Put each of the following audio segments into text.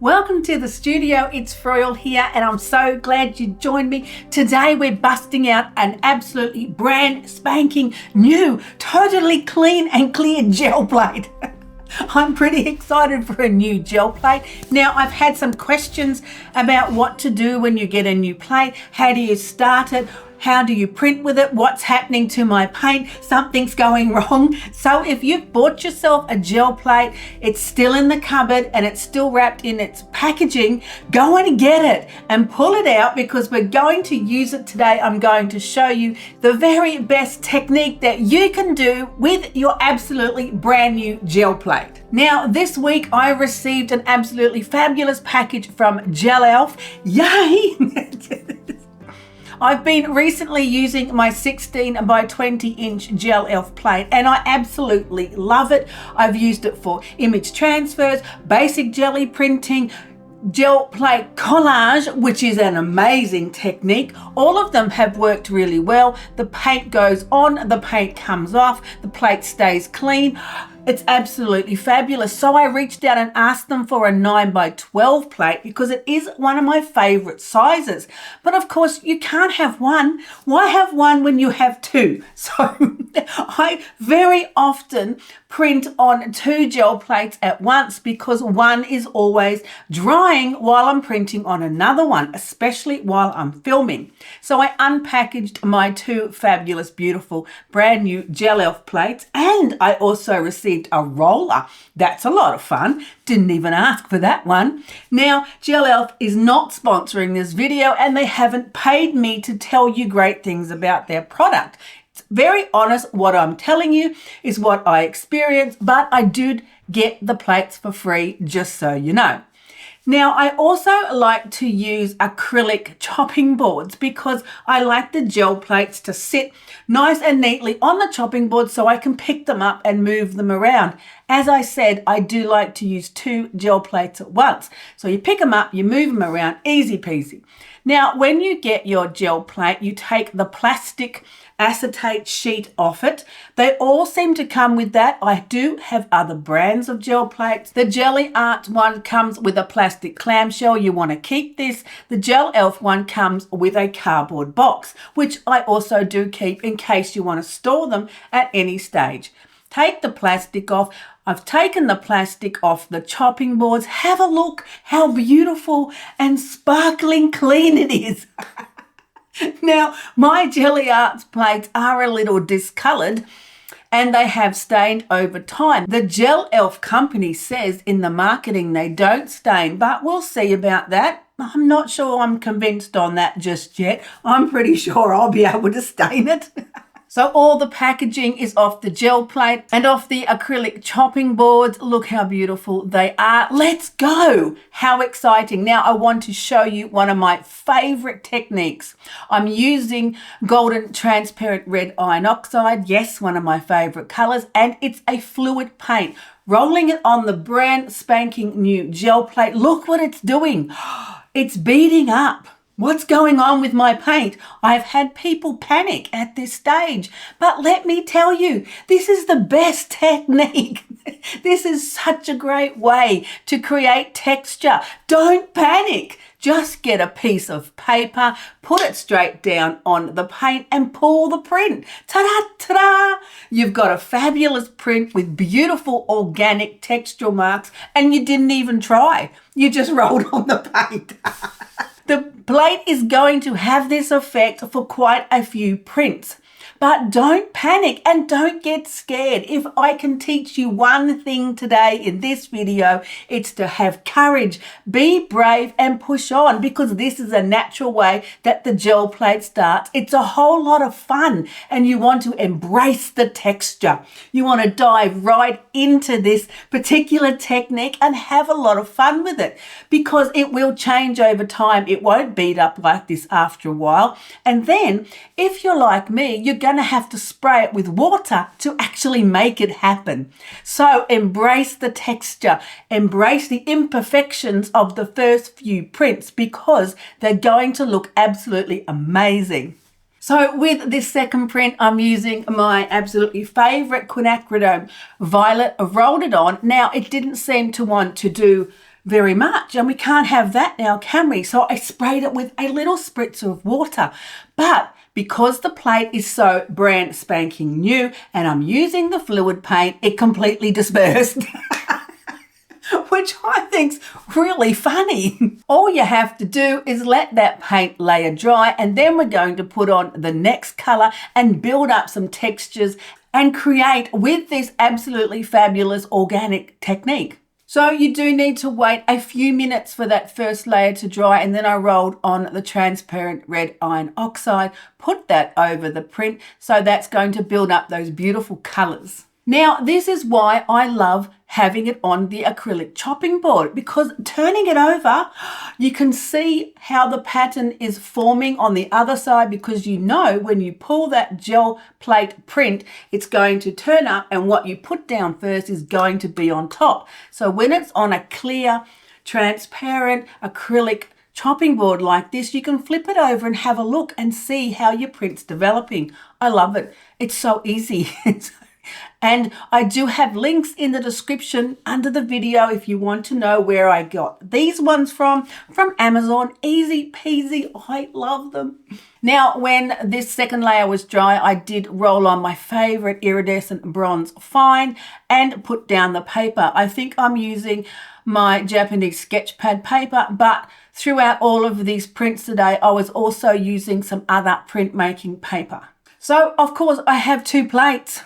Welcome to the studio, it's Froyle here and I'm so glad you joined me. Today we're busting out an absolutely brand spanking new, totally clean and clear gel plate. I'm pretty excited for a new gel plate. Now I've had some questions about what to do when you get a new plate. How do you start it? How do you print with it? What's happening to my paint? Something's going wrong. So if you've bought yourself a gel plate, it's still in the cupboard and it's still wrapped in its packaging, go and get it and pull it out because we're going to use it today. I'm going to show you the very best technique that you can do with your absolutely brand new gel plate. Now this week I received an absolutely fabulous package from Gelli. Yay! I've been recently using my 16 by 20 inch Gelli plate and I absolutely love it. I've used it for image transfers, basic jelly printing, gel plate collage, which is an amazing technique. All of them have worked really well. The paint goes on, the paint comes off, the plate stays clean. It's absolutely fabulous. So I reached out and asked them for a 9 by 12 plate because it is one of my favorite sizes. But of course you can't have one. Why have one when you have two? So I very often print on two gel plates at once because one is always drying while I'm printing on another one, especially while I'm filming. So I unpackaged my two fabulous, beautiful, brand new Gelli plates, and I also received a roller. That's a lot of fun. Didn't even ask for that one. Now, Gelli is not sponsoring this video and they haven't paid me to tell you great things about their product. It's very honest. What I'm telling you is what I experienced, but I did get the plates for free, just so you know. Now, I also like to use acrylic chopping boards because I like the gel plates to sit nice and neatly on the chopping board so I can pick them up and move them around. As I said, I do like to use two gel plates at once. So you pick them up, you move them around, easy peasy. Now, when you get your gel plate, you take the plastic acetate sheet off it. They all seem to come with that. I do have other brands of gel plates. The Gelli Art one comes with a plastic clamshell. You want to keep this. The Gelli one comes with a cardboard box, which I also do keep in case you want to store them at any stage. Take the plastic off. I've taken the plastic off the chopping boards. Have a look how beautiful and sparkling clean it is. Now, my Gelli Arts plates are a little discoloured and they have stained over time. The Gelli company says in the marketing they don't stain, but we'll see about that. I'm not sure I'm convinced on that just yet. I'm pretty sure I'll be able to stain it. So all the packaging is off the gel plate and off the acrylic chopping boards. Look how beautiful they are. Let's go. How exciting. Now I want to show you one of my favorite techniques. I'm using golden transparent red iron oxide. Yes, one of my favorite colors, and it's a fluid paint. Rolling it on the brand spanking new gel plate. Look what it's doing. It's beading up. What's going on with my paint? I've had people panic at this stage, but let me tell you, this is the best technique. This is such a great way to create texture. Don't panic. Just get a piece of paper, put it straight down on the paint and pull the print. Ta-da, ta-da! You've got a fabulous print with beautiful organic textural marks and you didn't even try. You just rolled on the paint. The plate is going to have this effect for quite a few prints. But don't panic and don't get scared. If I can teach you one thing today in this video, it's to have courage, be brave and push on because this is a natural way that the gel plate starts. It's a whole lot of fun and you want to embrace the texture. You want to dive right into this particular technique and have a lot of fun with it because it will change over time. It won't bead up like this after a while. And then if you're like me, you're going to have to spray it with water to actually make it happen. So embrace the texture, embrace the imperfections of the first few prints because they're going to look absolutely amazing. So with this second print, I'm using my absolutely favorite quinacridone violet. I've rolled it on. Now it didn't seem to want to do very much, and we can't have that now, can we? So I sprayed it with a little spritzer of water. But because the plate is so brand spanking new and I'm using the fluid paint, it completely dispersed. Which I think's really funny. All you have to do is let that paint layer dry, and then we're going to put on the next color and build up some textures and create with this absolutely fabulous organic technique. So you do need to wait a few minutes for that first layer to dry, and then I rolled on the transparent red iron oxide, put that over the print, so that's going to build up those beautiful colors. Now, this is why I love having it on the acrylic chopping board, because turning it over, you can see how the pattern is forming on the other side, because you know when you pull that gel plate print, it's going to turn up and what you put down first is going to be on top. So when it's on a clear, transparent acrylic chopping board like this, you can flip it over and have a look and see how your print's developing. I love it. It's so easy. And I do have links in the description under the video if you want to know where I got these ones from Amazon. Easy peasy. I love them. Now, when this second layer was dry, I did roll on my favorite iridescent bronze fine and put down the paper. I think I'm using my Japanese sketch pad paper, but throughout all of these prints today, I was also using some other printmaking paper. So, of course, I have two plates.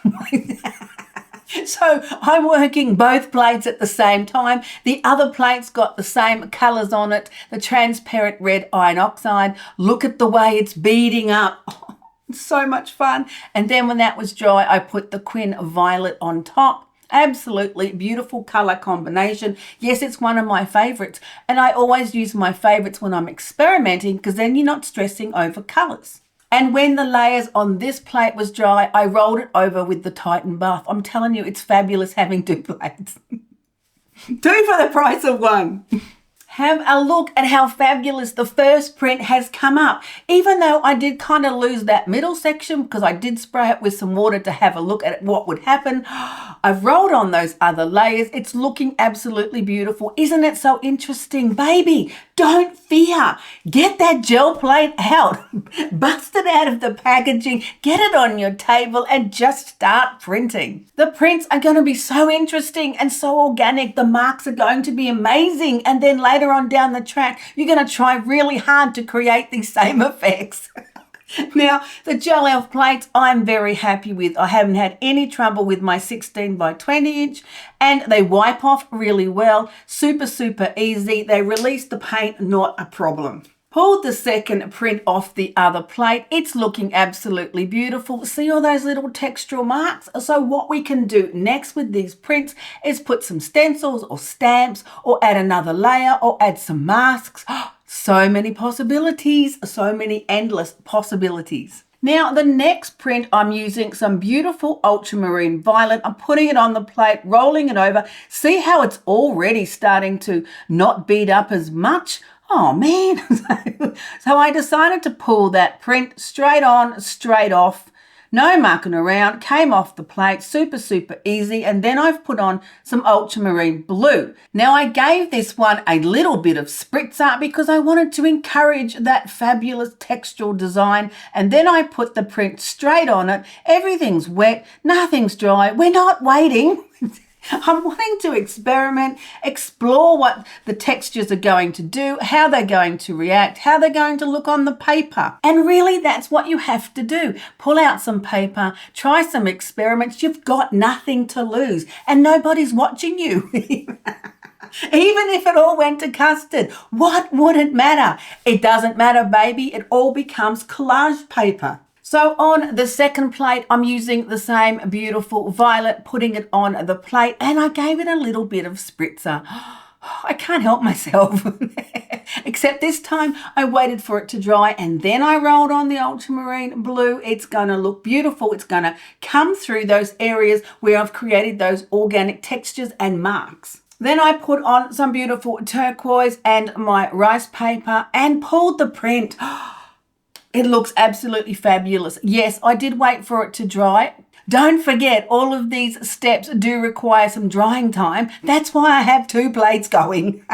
So I'm working both plates at the same time. The other plate's got the same colours on it, the transparent red iron oxide. Look at the way it's beading up. Oh, so much fun. And then when that was dry, I put the Quin Violet on top. Absolutely beautiful colour combination. Yes, it's one of my favourites. And I always use my favourites when I'm experimenting, because then you're not stressing over colours. And when the layers on this plate was dry, I rolled it over with the Titan buff. I'm telling you, it's fabulous having two plates. Two for the price of one. Have a look at how fabulous the first print has come up. Even though I did kind of lose that middle section because I did spray it with some water to have a look at what would happen. I've rolled on those other layers. It's looking absolutely beautiful. Isn't it so interesting? Baby, don't fear. Get that gel plate out. Bust it out of the packaging. Get it on your table and just start printing. The prints are going to be so interesting and so organic. The marks are going to be amazing. And then later on down the track, you're going to try really hard to create these same effects. Now, the gel elf plates I'm very happy with. I haven't had any trouble with my 16 by 20 inch, and they wipe off really well. Super, super easy. They release the paint, not a problem. Pulled the second print off the other plate. It's looking absolutely beautiful. See all those little textural marks? So what we can do next with these prints is put some stencils or stamps or add another layer or add some masks. So many possibilities, so many endless possibilities. Now, the next print, I'm using some beautiful ultramarine violet. I'm putting it on the plate, rolling it over. See how it's already starting to not bead up as much? Oh, man. So I decided to pull that print straight on, straight off. No mucking around, came off the plate, super, super easy. And then I've put on some ultramarine blue. Now I gave this one a little bit of spritzer because I wanted to encourage that fabulous textural design. And then I put the print straight on it. Everything's wet, nothing's dry. We're not waiting. I'm wanting to experiment, explore what the textures are going to do, how they're going to react, how they're going to look on the paper. And really, that's what you have to do. Pull out some paper, try some experiments. You've got nothing to lose and nobody's watching you. Even if it all went to custard, what would it matter? It doesn't matter, baby. It all becomes collage paper. So on the second plate, I'm using the same beautiful violet, putting it on the plate, and I gave it a little bit of spritzer. I can't help myself. Except this time I waited for it to dry and then I rolled on the ultramarine blue. It's going to look beautiful. It's going to come through those areas where I've created those organic textures and marks. Then I put on some beautiful turquoise and my rice paper and pulled the print. It looks absolutely fabulous. Yes, I did wait for it to dry. Don't forget, all of these steps do require some drying time. That's why I have 2 plates going.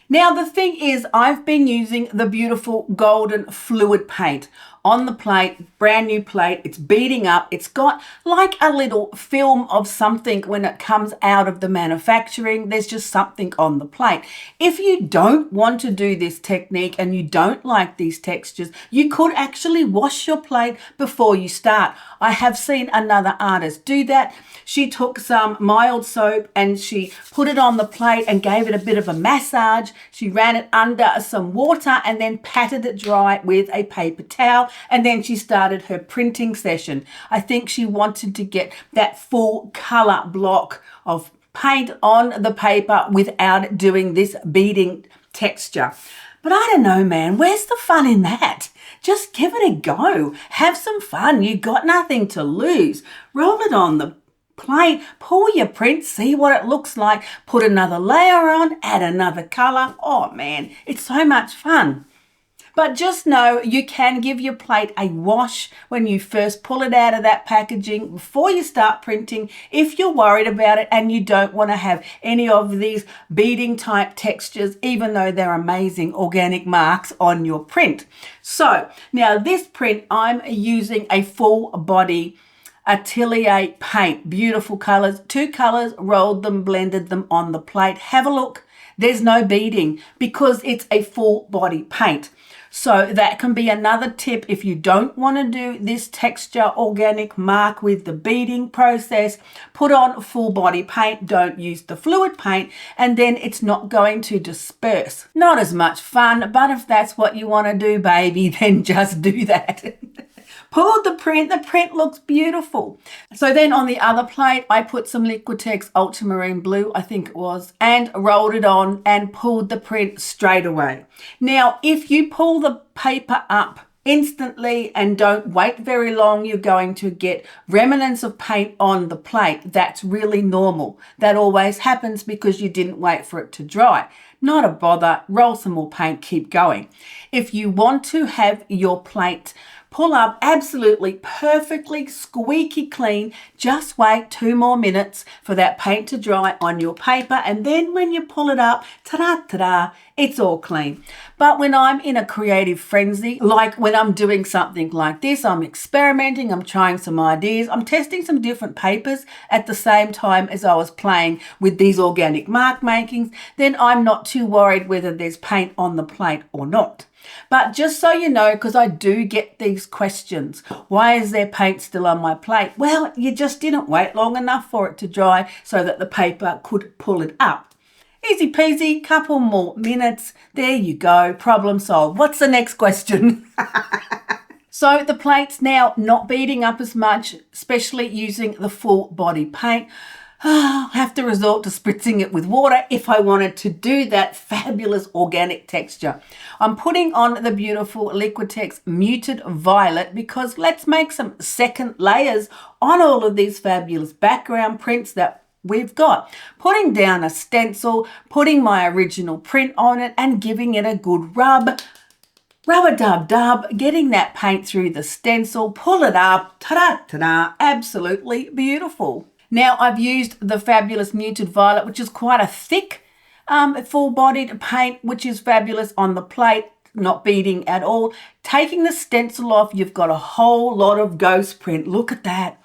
Now, the thing is, I've been using the beautiful golden fluid paint on the plate, brand new plate. It's beading up. It's got like a little film of something when it comes out of the manufacturing. There's just something on the plate. If you don't want to do this technique and you don't like these textures, you could actually wash your plate before you start. I have seen another artist do that. She took some mild soap and she put it on the plate and gave it a bit of a massage. She ran it under some water and then patted it dry with a paper towel. And then she started her printing session. I think she wanted to get that full color block of paint on the paper without doing this beading texture. But I don't know, man, where's the fun in that? Just give it a go. Have some fun. You got nothing to lose. Roll it on the plate, pull your print, see what it looks like, put another layer on, add another color. Oh man, it's so much fun. But just know you can give your plate a wash when you first pull it out of that packaging before you start printing if you're worried about it and you don't want to have any of these beading type textures, even though they're amazing organic marks on your print. So now this print, I'm using a full body atelier paint, beautiful colors, 2 colors, rolled them, blended them on the plate. Have a look. There's no beading because it's a full body paint. So that can be another tip if you don't want to do this texture organic mark with the beading process. Put on full body paint, don't use the fluid paint, and then it's not going to disperse. Not as much fun, but if that's what you want to do, baby, then just do that. Pulled the print looks beautiful. So then on the other plate, I put some Liquitex Ultramarine Blue, I think it was, and rolled it on and pulled the print straight away. Now, if you pull the paper up instantly and don't wait very long, you're going to get remnants of paint on the plate. That's really normal. That always happens because you didn't wait for it to dry. Not a bother, roll some more paint, keep going. If you want to have your plate pull up absolutely perfectly squeaky clean, just wait 2 more minutes for that paint to dry on your paper, and then when you pull it up, ta-da, ta-da, it's all clean. But when I'm in a creative frenzy, like when I'm doing something like this, I'm experimenting, I'm trying some ideas, I'm testing some different papers at the same time as I was playing with these organic mark makings, then I'm not too worried whether there's paint on the plate or not. But just so you know, because I do get these questions, why is there paint still on my plate? Well, you just didn't wait long enough for it to dry so that the paper could pull it up. Easy peasy, couple more minutes. There you go, problem solved. What's the next question? So the plate's now not beading up as much, especially using the full body paint. I have to resort to spritzing it with water if I wanted to do that fabulous organic texture. I'm putting on the beautiful Liquitex Muted Violet because let's make some second layers on all of these fabulous background prints that we've got. Putting down a stencil, putting my original print on it and giving it a good rub. Rub-a-dub-dub, getting that paint through the stencil, pull it up, ta-da, ta-da, absolutely beautiful. Now I've used the fabulous Muted Violet, which is quite a thick full-bodied paint, which is fabulous on the plate, not beading at all. Taking the stencil off, you've got a whole lot of ghost print. Look at that.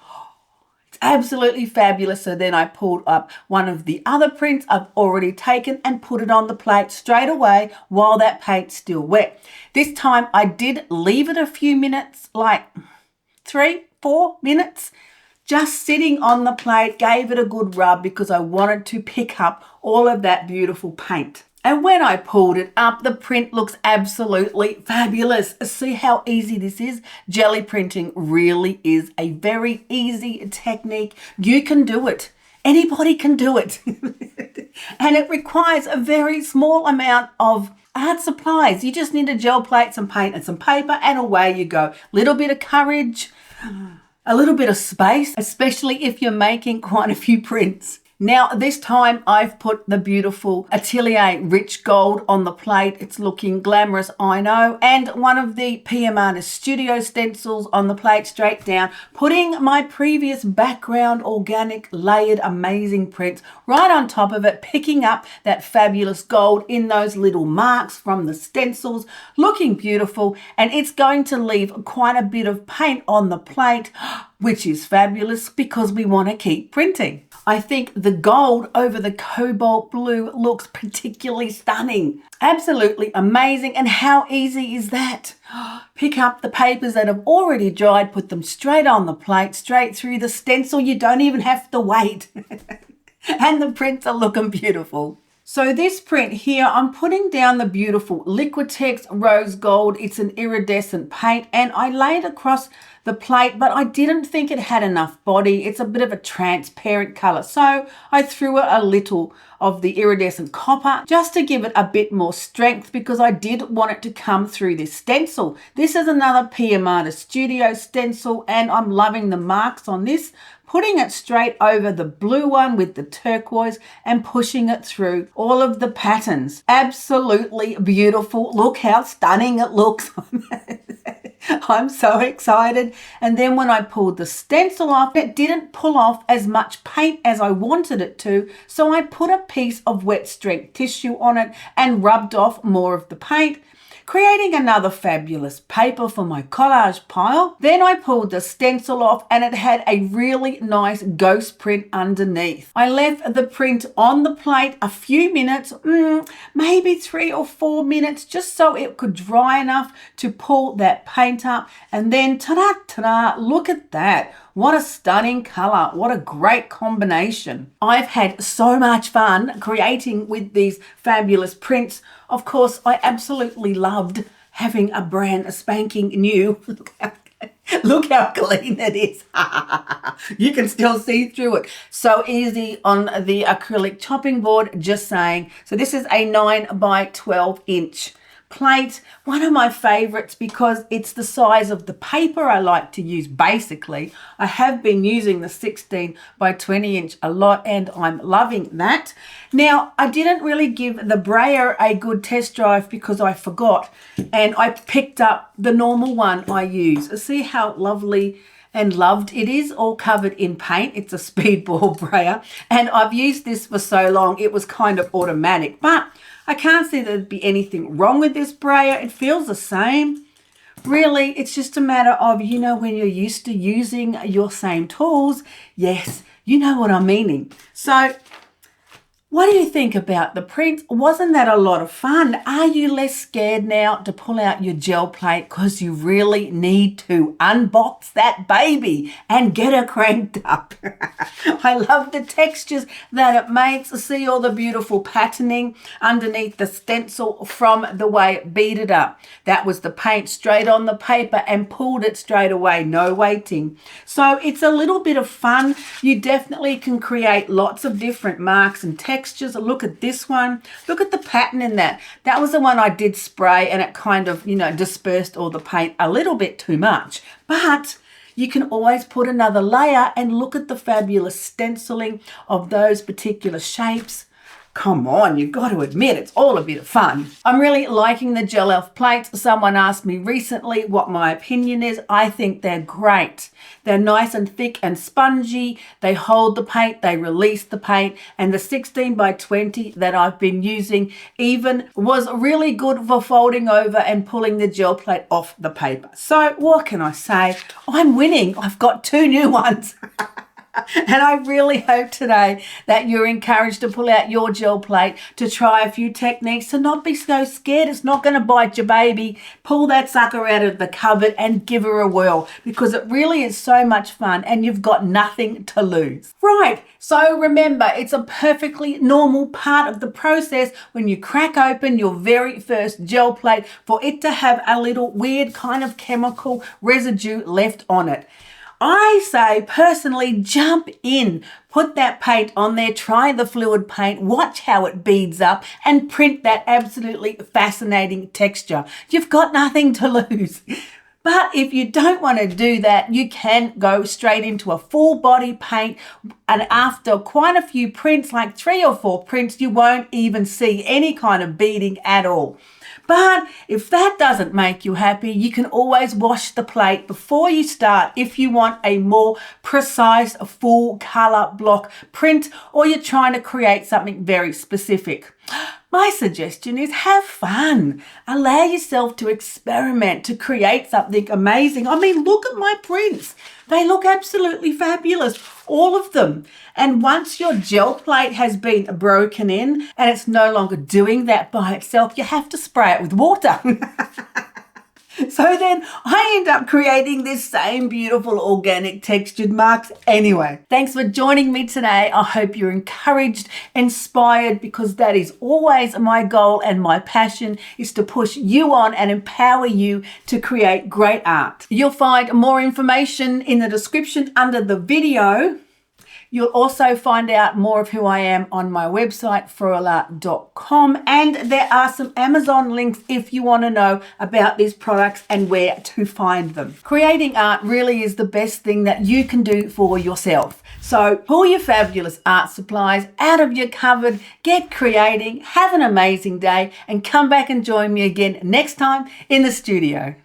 It's absolutely fabulous. So then I pulled up one of the other prints I've already taken and put it on the plate straight away while that paint's still wet. This time I did leave it a few minutes, like 3-4 minutes. Just sitting on the plate, gave it a good rub because I wanted to pick up all of that beautiful paint. And when I pulled it up, the print looks absolutely fabulous. See how easy this is? Gelli printing really is a very easy technique. You can do it. Anybody can do it. And it requires a very small amount of art supplies. You just need a gel plate, some paint and some paper, and away you go. Little bit of courage, a little bit of space, especially if you're making quite a few prints. Now, this time I've put the beautiful Atelier Rich Gold on the plate. It's looking glamorous, I know. And one of the PM Artist Studio stencils on the plate straight down, putting my previous background organic layered amazing prints right on top of it, picking up that fabulous gold in those little marks from the stencils, looking beautiful. And it's going to leave quite a bit of paint on the plate, which is fabulous because we want to keep printing. I think the gold over the cobalt blue looks particularly stunning. Absolutely amazing. And how easy is that? Pick up the papers that have already dried, put them straight on the plate, straight through the stencil. You don't even have to wait. And the prints are looking beautiful. So this print here, I'm putting down the beautiful Liquitex Rose Gold. It's an iridescent paint and I laid across the plate, but I didn't think it had enough body. It's a bit of a transparent color. So I threw a little of the iridescent copper just to give it a bit more strength because I did want it to come through this stencil. This is another PM Artist Studio stencil and I'm loving the marks on this. Putting it straight over the blue one with the turquoise and pushing it through all of the patterns. Absolutely beautiful. Look how stunning it looks. I'm so excited. And then when I pulled the stencil off, it didn't pull off as much paint as I wanted it to. So I put a piece of wet strength tissue on it and rubbed off more of the paint, creating another fabulous paper for my collage pile. Then I pulled the stencil off and it had a really nice ghost print underneath. I left the print on the plate a few minutes, maybe 3 or 4 minutes, just so it could dry enough to pull that paint up. And then ta-da, ta-da, look at that. What a stunning color. What a great combination. I've had so much fun creating with these fabulous prints. Of course, I absolutely loved having a brand spanking new. Look how clean it is. You can still see through it. So easy on the acrylic chopping board, just saying. So this is a 9 by 12 inch plate, one of my favorites because it's the size of the paper I like to use. Basically, I have been using the 16 by 20 inch a lot and I'm loving that. Now, I didn't really give the brayer a good test drive because I forgot and I picked up the normal one I use. See how lovely and loved it is, all covered in paint. It's a speedball brayer and I've used this for so long it was kind of automatic, but I can't see there'd be anything wrong with this brayer. It feels the same. Really, it's just a matter of, you know, when you're used to using your same tools. Yes, you know what I'm meaning. So what do you think about the print? Wasn't that a lot of fun? Are you less scared now to pull out your gel plate because you really need to unbox that baby and get her cranked up? I love the textures that it makes. See all the beautiful patterning underneath the stencil from the way it beaded up. That was the paint straight on the paper and pulled it straight away, no waiting. So it's a little bit of fun. You definitely can create lots of different marks and textures. Look at this one. Look at the pattern in that. That was the one I did spray and it kind of, you know, dispersed all the paint a little bit too much. But you can always put another layer and look at the fabulous stenciling of those particular shapes. Come on, you've got to admit it's all a bit of fun. I'm really liking the Gel Elf plates. Someone asked me recently what my opinion is. I think they're great. They're nice and thick and spongy. They hold the paint, they release the paint, and the 16 by 20 that I've been using even was really good for folding over and pulling the gel plate off the paper. So what can I say? I'm winning. I've got 2 new ones. And I really hope today that you're encouraged to pull out your gel plate, to try a few techniques, to not be so scared. It's not going to bite your baby. Pull that sucker out of the cupboard and give her a whirl because it really is so much fun and you've got nothing to lose. Right, so remember, it's a perfectly normal part of the process when you crack open your very first gel plate for it to have a little weird kind of chemical residue left on it. I say personally, jump in, put that paint on there, try the fluid paint, watch how it beads up and print that absolutely fascinating texture. You've got nothing to lose. But if you don't want to do that, you can go straight into a full body paint, and after quite a few prints, like 3 or 4 prints, you won't even see any kind of beading at all. But if that doesn't make you happy, you can always wash the plate before you start if you want a more precise full color block print, or you're trying to create something very specific. My suggestion is have fun. Allow yourself to experiment, to create something amazing. I mean, look at my prints. They look absolutely fabulous, all of them. And once your gel plate has been broken in and it's no longer doing that by itself, you have to spray it with water. So then I end up creating this same beautiful organic textured marks anyway. Thanks for joining me today. I hope you're encouraged, inspired, because that is always my goal and my passion, is to push you on and empower you to create great art. You'll find more information in the description under the video. You'll also find out more of who I am on my website, froilart.com, and there are some Amazon links if you want to know about these products and where to find them. Creating art really is the best thing that you can do for yourself. So pull your fabulous art supplies out of your cupboard, get creating, have an amazing day, and come back and join me again next time in the studio.